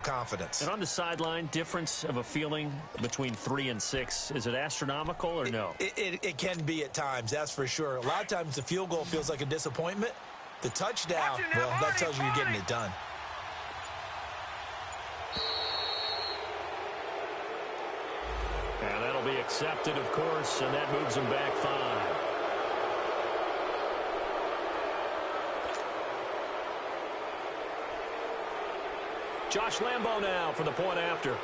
confidence. And on the sideline, difference of a feeling between 3 and 6, is it astronomical or no? It can be at times, that's for sure. A lot of times the field goal feels like a disappointment. The touchdown, well, that tells you you're getting it done. And that'll be accepted, of course, and that moves him back 5. Josh Lambo now for the point after.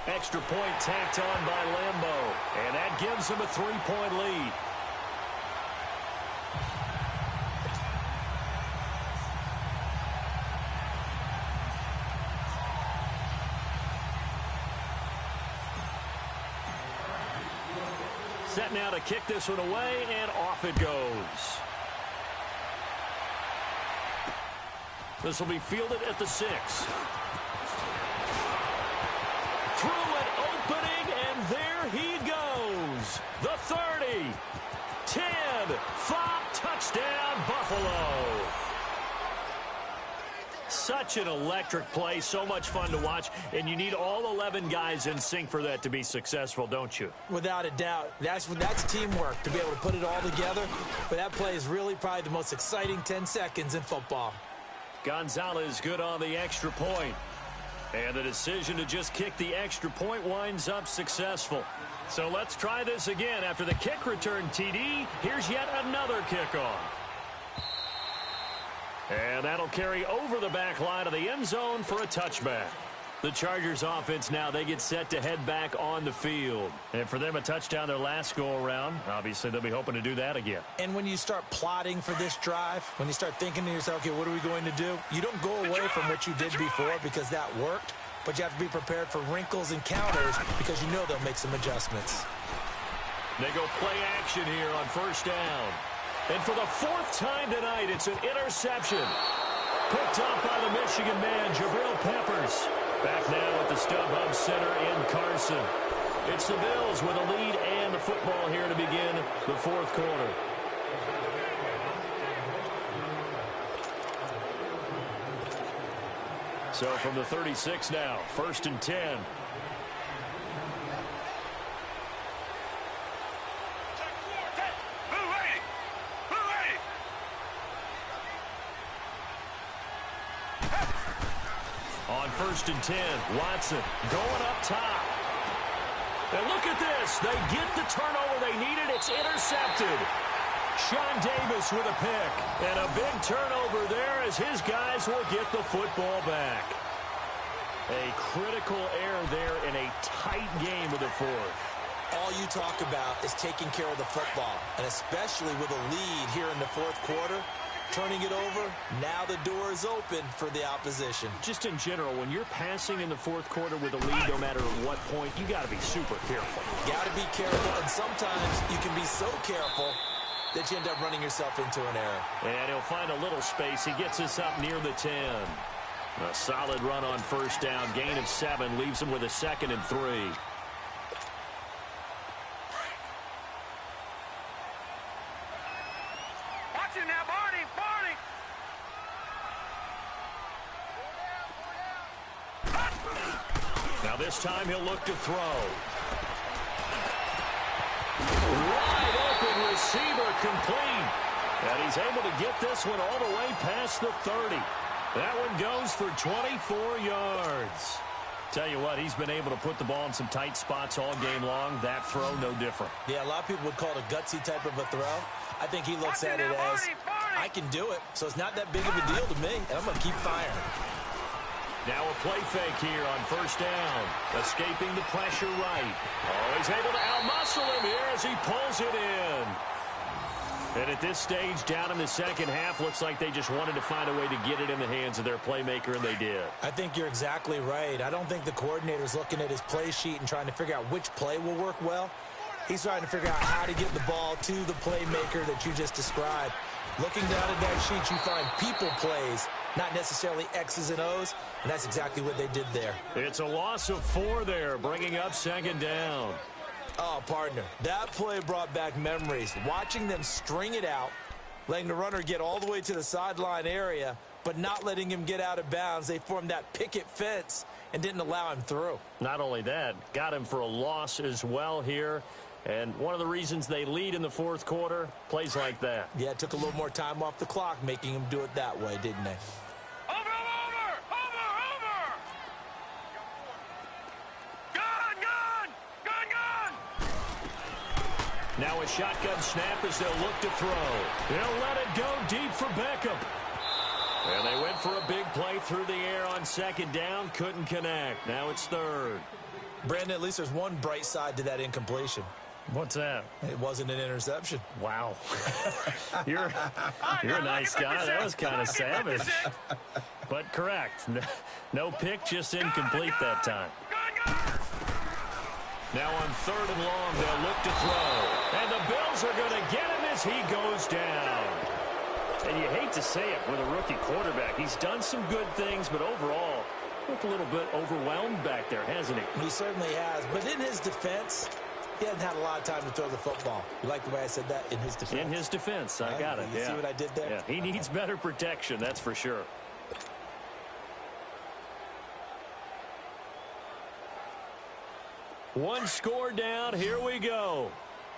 Extra point tacked on by Lambo, and that gives him a 3-point lead. Set now to kick this one away, and off it goes. This will be fielded at the 6. Through an opening, and there he goes. The 30, 10, 5, touchdown, Buffalo. Such an electric play, so much fun to watch, and you need all 11 guys in sync for that to be successful, don't you? Without a doubt. That's teamwork, to be able to put it all together. But that play is really probably the most exciting 10 seconds in football. Gonzalez good on the extra point. And the decision to just kick the extra point winds up successful. So let's try this again. After the kick return TD, here's yet another kickoff. And that'll carry over the back line of the end zone for a touchback. The Chargers offense now, they get set to head back on the field. And for them, a touchdown their last go-around. Obviously, they'll be hoping to do that again. And when you start plotting for this drive, when you start thinking to yourself, okay, what are we going to do? You don't go away from what you did before because that worked, but you have to be prepared for wrinkles and counters because you know they'll make some adjustments. They go play action here on first down. And for the 4th time tonight, it's an interception. Picked up by the Michigan man, Jabril Peppers. Back now at the StubHub Center in Carson. It's the Bills with a lead and the football here to begin the 4th quarter. So from the 36 now, 1st and 10. On 1st and 10, Watson going up top. And look at this. They get the turnover they needed. It's intercepted. Sean Davis with a pick. And a big turnover there as his guys will get the football back. A critical error there in a tight game with the 4th. All you talk about is taking care of the football, and especially with a lead here in the 4th quarter. Turning it over, now the door is open for the opposition. Just in general, when you're passing in the 4th quarter with a lead, no matter at what point, you got to be super careful. Got to be careful, and sometimes you can be so careful that you end up running yourself into an error. And he'll find a little space. He gets us up near the 10. A solid run on first down. Gain of 7 leaves him with a 2nd and 3. Watch it now, Barney. Now this time he'll look to throw. Wide open receiver complete. And he's able to get this one all the way past the 30. That one goes for 24 yards. Tell you what, he's been able to put the ball in some tight spots all game long. That throw, no different. Yeah, a lot of people would call it a gutsy type of a throw. I think he looks at it as, I can do it, so it's not that big of a deal to me, and I'm going to keep firing. Now a play fake here on first down. Escaping the pressure right. Oh, he's able to outmuscle him here as he pulls it in. And at this stage, down in the second half, looks like they just wanted to find a way to get it in the hands of their playmaker, and they did. I think you're exactly right. I don't think the coordinator's looking at his play sheet and trying to figure out which play will work well. He's trying to figure out how to get the ball to the playmaker that you just described. Looking down at that sheet, you find people plays, not necessarily X's and O's, and that's exactly what they did there. It's a loss of 4 there, bringing up second down. Oh, partner, that play brought back memories. Watching them string it out, letting the runner get all the way to the sideline area, but not letting him get out of bounds. They formed that picket fence and didn't allow him through. Not only that, got him for a loss as well here. And one of the reasons they lead in the fourth quarter, plays like that. Yeah, it took a little more time off the clock, making him do it that way, didn't they? Over! Gun! Now a shotgun snap as they'll look to throw. They'll let it go deep for Beckham. And they went for a big play through the air on second down. Couldn't connect. Now it's third. Brandon, at least there's one bright side to that incompletion. What's that? It wasn't an interception. Wow. You're a nice guy. That was kind of savage. But correct. No pick, just incomplete that time. Now on third and long, they'll look to throw. And the Bills are going to get him as he goes down. And you hate to say it with a rookie quarterback. He's done some good things, but overall, looked a little bit overwhelmed back there, hasn't he? He certainly has. But in his defense, he hasn't had a lot of time to throw the football. You like the way I said that? In his defense? In his defense. I got it. You see what I did there? Yeah, he needs better protection, that's for sure. One score down. Here we go.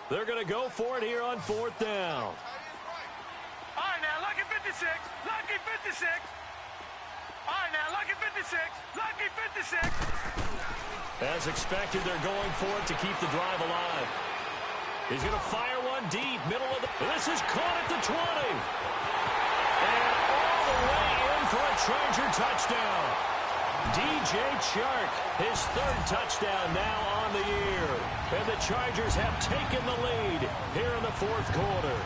They're going to go for it here on fourth down. All right, now, lucky 56. Lucky 56. All right, now, lucky 56. Lucky 56. As expected, they're going for it to keep the drive alive. He's going to fire one deep, middle of the... This is caught at the 20. And all the way in for a Charger touchdown. DJ Chark, his third touchdown now on the year. And the Chargers have taken the lead here in the fourth quarter.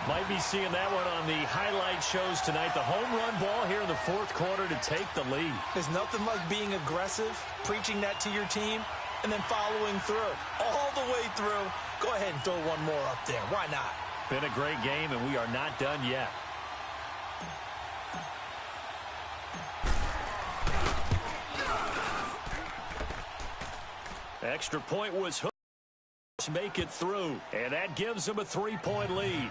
Might be seeing that one on the highlight shows tonight. The home run ball here in the fourth quarter to take the lead. There's nothing like being aggressive, preaching that to your team, and then following through. All the way through. Go ahead and throw one more up there. Why not? Been a great game, and we are not done yet. Extra point was hooked. Make it through, and that gives them a 3-point lead.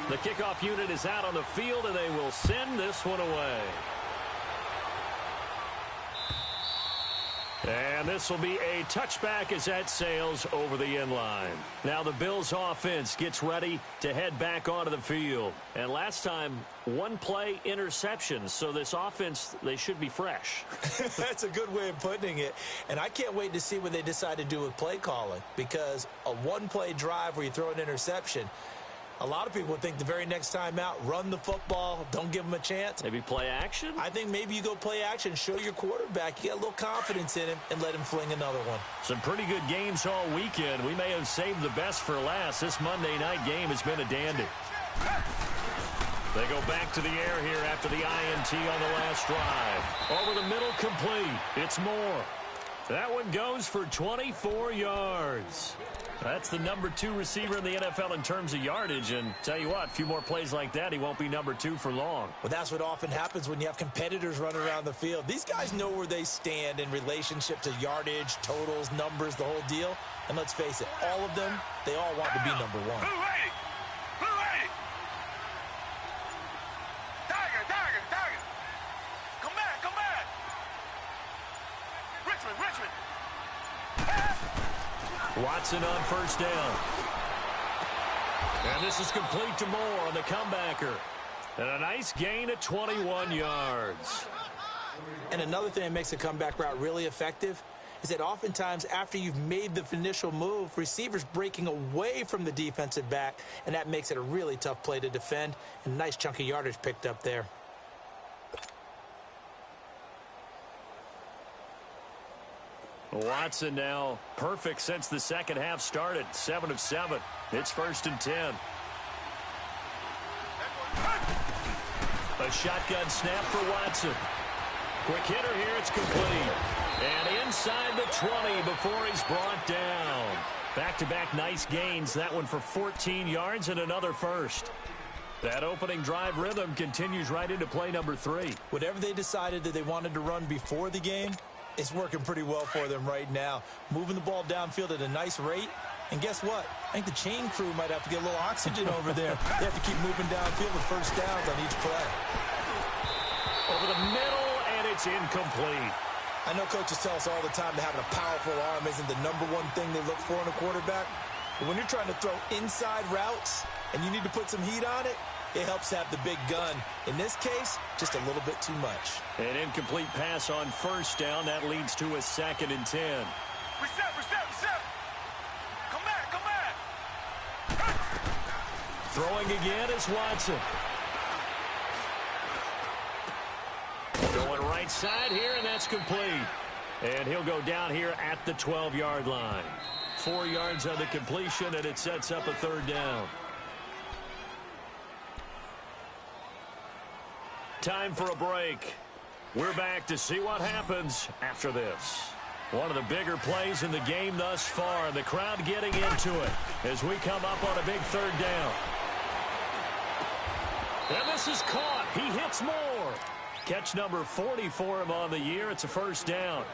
The kickoff unit is out on the field, and they will send this one away. And this will be a touchback as that sails over the end line. Now the Bills offense gets ready to head back onto the field. And last time, one play interception. So this offense, they should be fresh. That's a good way of putting it. And I can't wait to see what they decide to do with play calling. Because a one-play drive where you throw an interception, a lot of people think the very next time out, run the football, don't give them a chance. Maybe play action? I think maybe you go play action, show your quarterback, you got a little confidence in him, and let him fling another one. Some pretty good games all weekend. We may have saved the best for last. This Monday night game has been a dandy. They go back to the air here after the INT on the last drive. Over the middle, complete. It's Moore. That one goes for 24 yards. That's the number 2 receiver in the NFL in terms of yardage. And tell you what, a few more plays like that, he won't be number 2 for long. Well, that's what often happens when you have competitors running around the field. These guys know where they stand in relationship to yardage, totals, numbers, the whole deal. And let's face it, all of them, they all want to be number 1. Blue 80! Blue 80! Tiger! Come back! Richmond! Watson on first down. And this is complete to Moore on the comebacker. And a nice gain at 21 yards. And another thing that makes a comeback route really effective is that oftentimes after you've made the initial move, receivers breaking away from the defensive back, and that makes it a really tough play to defend. And a nice chunk of yardage picked up there. Watson now perfect since the second half started. 7 of 7. It's 1st and 10. A shotgun snap for Watson. Quick hitter here, it's complete. And inside the 20 before he's brought down. Back-to-back nice gains. That one for 14 yards and another first. That opening drive rhythm continues right into play number 3. Whatever they decided that they wanted to run before the game, it's working pretty well for them right now. Moving the ball downfield at a nice rate. And guess what? I think the chain crew might have to get a little oxygen over there. They have to keep moving downfield with first downs on each play. Over the middle, and it's incomplete. I know coaches tell us all the time that having a powerful arm isn't the number one thing they look for in a quarterback. But when you're trying to throw inside routes and you need to put some heat on it, it helps have the big gun. In this case, just a little bit too much. An incomplete pass on first down. That leads to a 2nd and 10. Reset. Come back. Throwing again is Watson. Going right side here, and that's complete. And he'll go down here at the 12-yard line. 4 yards on the completion, and it sets up a 3rd down. Time for a break. We're back to see what happens after this. One of the bigger plays in the game thus far. The crowd getting into it as we come up on a big 3rd down. And this is caught. He hits more. Catch number 40 for him on the year. It's a 1st down.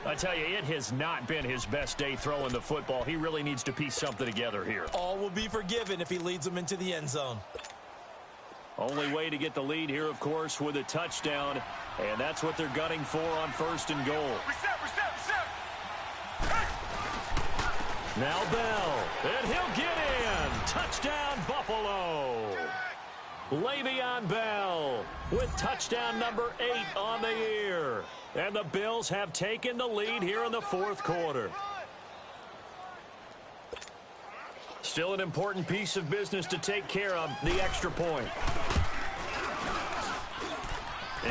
I tell you, it has not been his best day throwing the football. He really needs to piece something together here. All will be forgiven if he leads them into the end zone. Only way to get the lead here, of course, with a touchdown. And that's what they're gunning for on 1st and goal. Reset. Now Bell, and he'll get in. Touchdown, Buffalo. Le'Veon Bell with touchdown number 8 on the year. And the Bills have taken the lead here in the 4th quarter. Still an important piece of business to take care of, the extra point.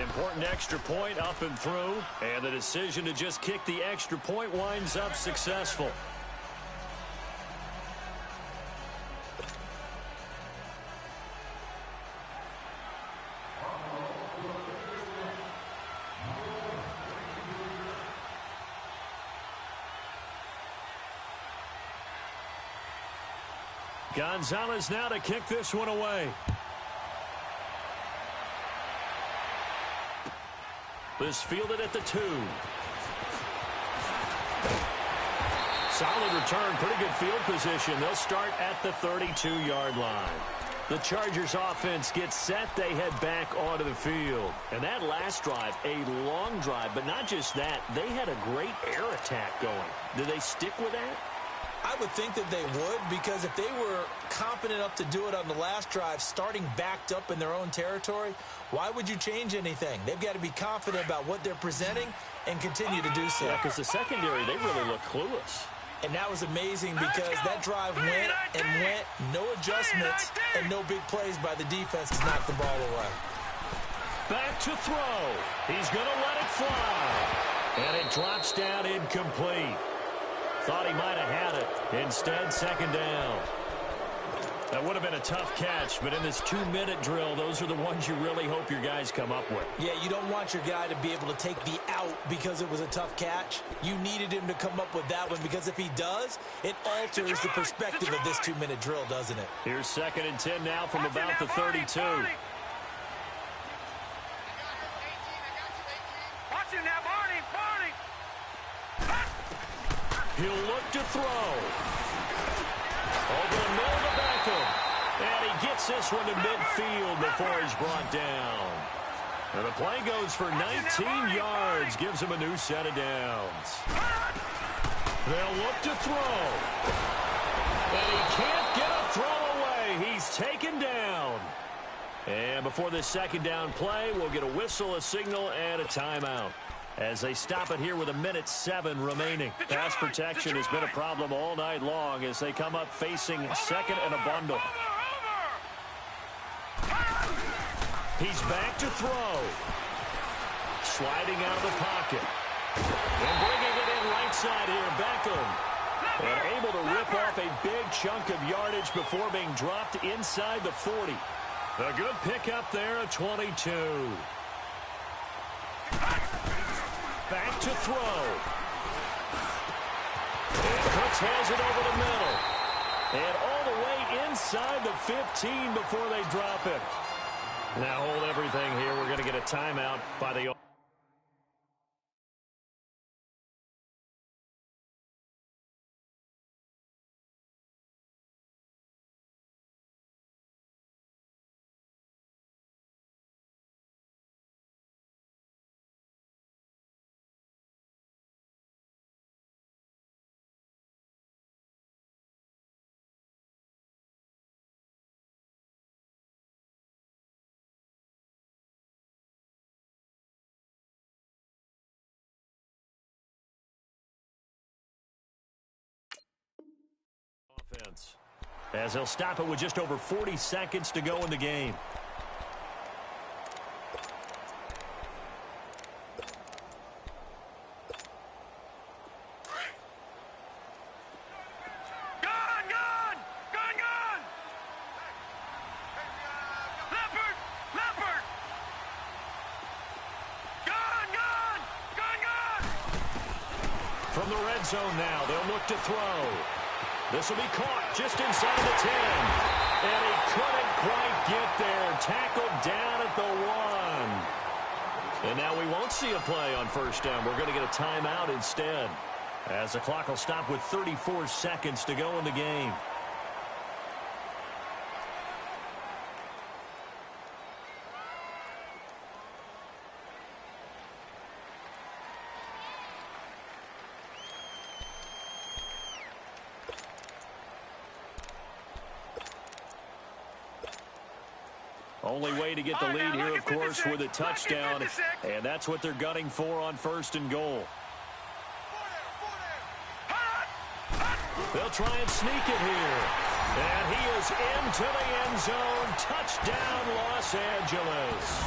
Important extra point up and through. And the decision to just kick the extra point winds up successful. Gonzalez now to kick this one away. This fielded at the 2. Solid return, pretty good field position. They'll start at the 32-yard line. The Chargers offense gets set. They head back onto the field. And that last drive, a long drive, but not just that. They had a great air attack going. Do they stick with that? I would think that they would, because if they were competent enough to do it on the last drive, starting backed up in their own territory, why would you change anything? They've got to be confident about what they're presenting and continue to do so. Yeah, because the secondary, they really look clueless. And that was amazing because that drive went and went, no adjustments, and no big plays by the defense to knock the ball away. Back to throw. He's going to let it fly. And it drops down incomplete. Thought he might have had it. Instead, 2nd down. That would have been a tough catch, but in this 2-minute drill, those are the ones you really hope your guys come up with. Yeah, you don't want your guy to be able to take the out because it was a tough catch. You needed him to come up with that one, because if he does, it alters the perspective of this 2-minute drill, doesn't it? Here's 2nd and 10 now from about the 32. He'll look to throw. Over the middle to Beckham. And he gets this one to midfield before he's brought down. And the play goes for 19 yards. Gives him a new set of downs. They'll look to throw. And he can't get a throw away. He's taken down. And before this 2nd down play, we'll get a whistle, a signal, and a timeout. As they stop it here with 1:07 remaining. Pass protection has been a problem all night long as they come up facing 2nd and a bundle. He's back to throw. Sliding out of the pocket. And bringing it in right side here, Beckham. And able to rip off a big chunk of yardage before being dropped inside the 40. A good pickup there at 22. Back to throw. And Cooks has it over the middle. And all the way inside the 15 before they drop it. Now hold everything here. We're going to get a timeout by the offense. As he'll stop it with just over 40 seconds to go in the game. From the red zone now, they'll look to throw. This will be caught just inside the 10. And he couldn't quite get there. Tackled down at the 1. And now we won't see a play on first down. We're going to get a timeout instead, as the clock will stop with 34 seconds to go in the game. Only way to get the lead here, of course, with a touchdown. And that's what they're gunning for on first and goal. They'll try and sneak it here. And he is into the end zone. Touchdown, Los Angeles.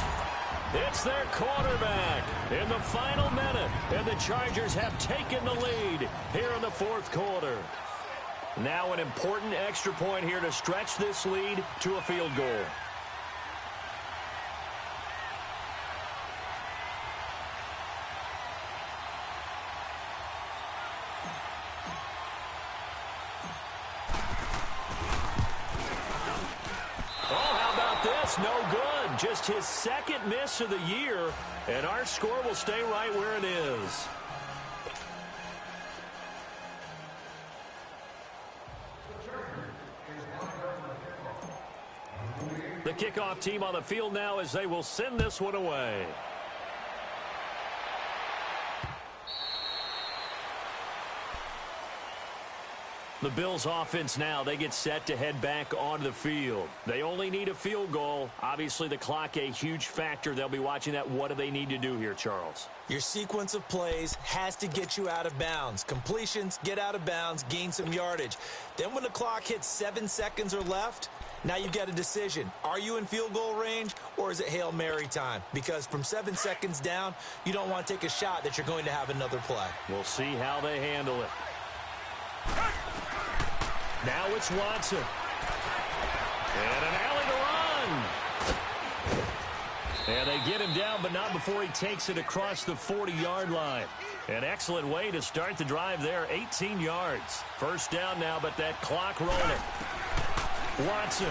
It's their quarterback in the final minute. And the Chargers have taken the lead here in the fourth quarter. Now an important extra point here to stretch this lead to a field goal. No good. Just his second miss of the year, and our score will stay right where it is. The kickoff team on the field now as they will send this one away. The Bills offense now, they get set to head back onto the field. They only need a field goal. Obviously, the clock a huge factor. They'll be watching that. What do they need to do here, Charles? Your sequence of plays has to get you out of bounds. Completions, get out of bounds, gain some yardage. Then when the clock hits 7 seconds or left, now you've got a decision. Are you in field goal range, or is it Hail Mary time? Because from 7 seconds down, you don't want to take a shot that you're going to have another play. We'll see how they handle it. Now it's Watson. And an alley to run. And they get him down, but not before he takes it across the 40-yard line. An excellent way to start the drive there, 18 yards. First down now, but that clock rolling. Watson.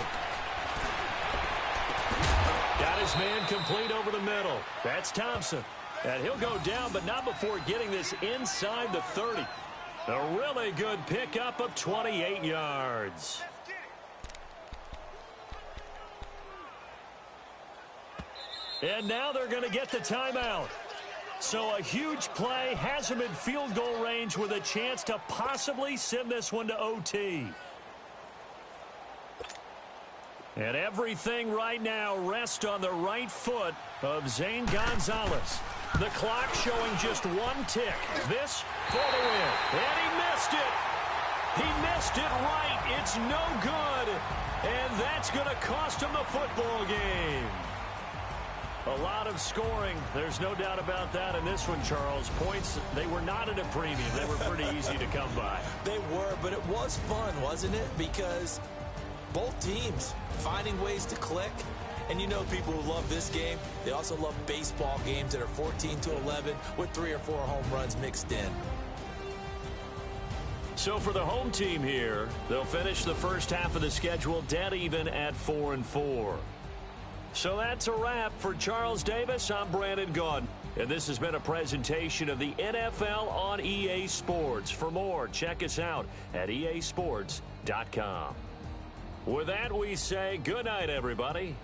Got his man complete over the middle. That's Thompson. And he'll go down, but not before getting this inside the 30. A really good pickup of 28 yards. And now they're going to get the timeout. So a huge play has him in field goal range with a chance to possibly send this one to OT. And everything right now rests on the right foot of Zane Gonzalez. The clock showing just one tick. This for the win. And he missed it. He missed it right. It's no good. And that's going to cost him the football game. A lot of scoring. There's no doubt about that in this one, Charles. Points, they were not at a premium. They were pretty easy to come by. They were, but it was fun, wasn't it? Because both teams finding ways to click And you know people who love this game, they also love baseball games that are 14-11 with 3 or 4 home runs mixed in. So for the home team here, they'll finish the first half of the schedule dead even at 4-4. So that's a wrap. For Charles Davis, I'm Brandon Gaudin. And this has been a presentation of the NFL on EA Sports. For more, check us out at easports.com. With that, we say good night, everybody.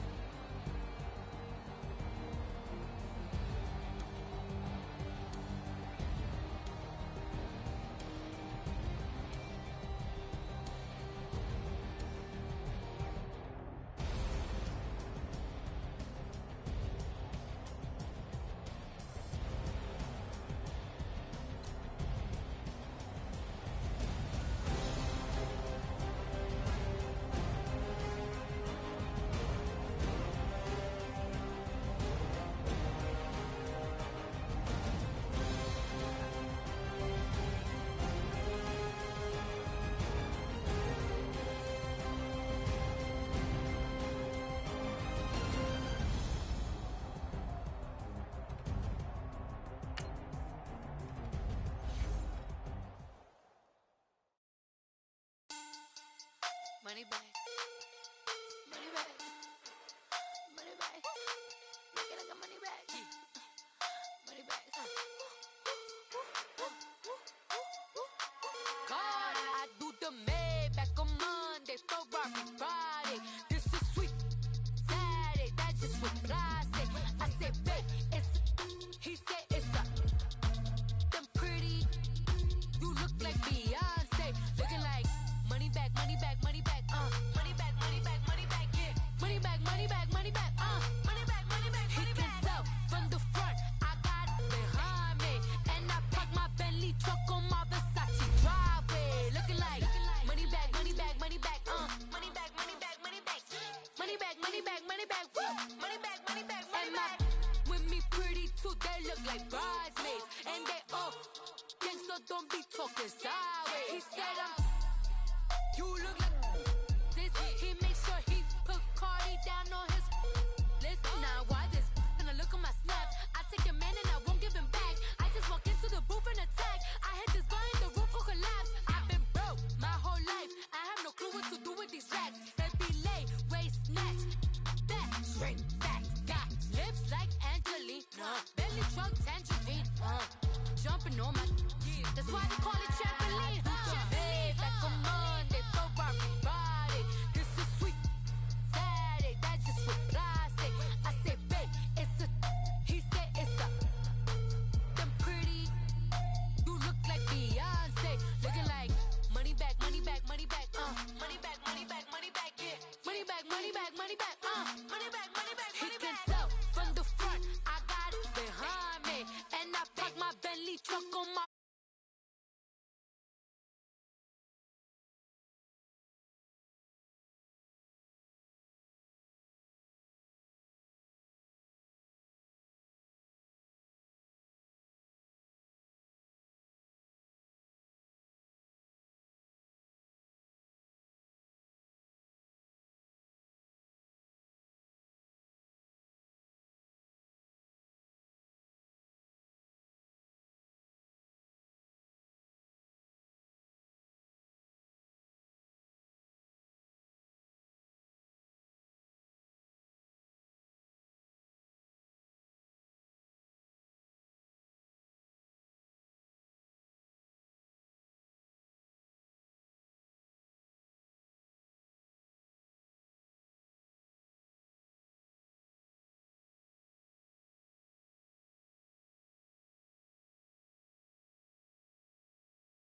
Money back. Money back. Money back. Make it like a money back. Money back. God, I do the Maybach on Monday, Ferrari Friday. This is sweet Saturday. That's just what I say. I say, babe, it's. He said it's a. Them pretty. You look like Beyonce. Looking like money back, money back, money back. Money back, money back, money back, yeah. Money back, money back, money back, money back, money back, money back. He can tell from the front, I got it behind me. And I park my Bentley truck on my Versace driveway. Looking like money back, money back, money back, money back, money back, money back. Money back, money back, money back, money back, money back, money back. With me pretty too, they look like bridesmaids. And they all gang, so don't be talking sideways. He said you look like this. He makes sure he put Cardi down on his list. Now why this? And I look on my snap. I take your man and I won't give him back. I just walk into the booth and attack. I hit this button, the roof will collapse. I've been broke my whole life. I have no clue what to do with these racks. That be late, waist snatch. That straight facts. Got lips like Angelina. Belly truck tangerine. Jumping on my. That's why they call it trampoline.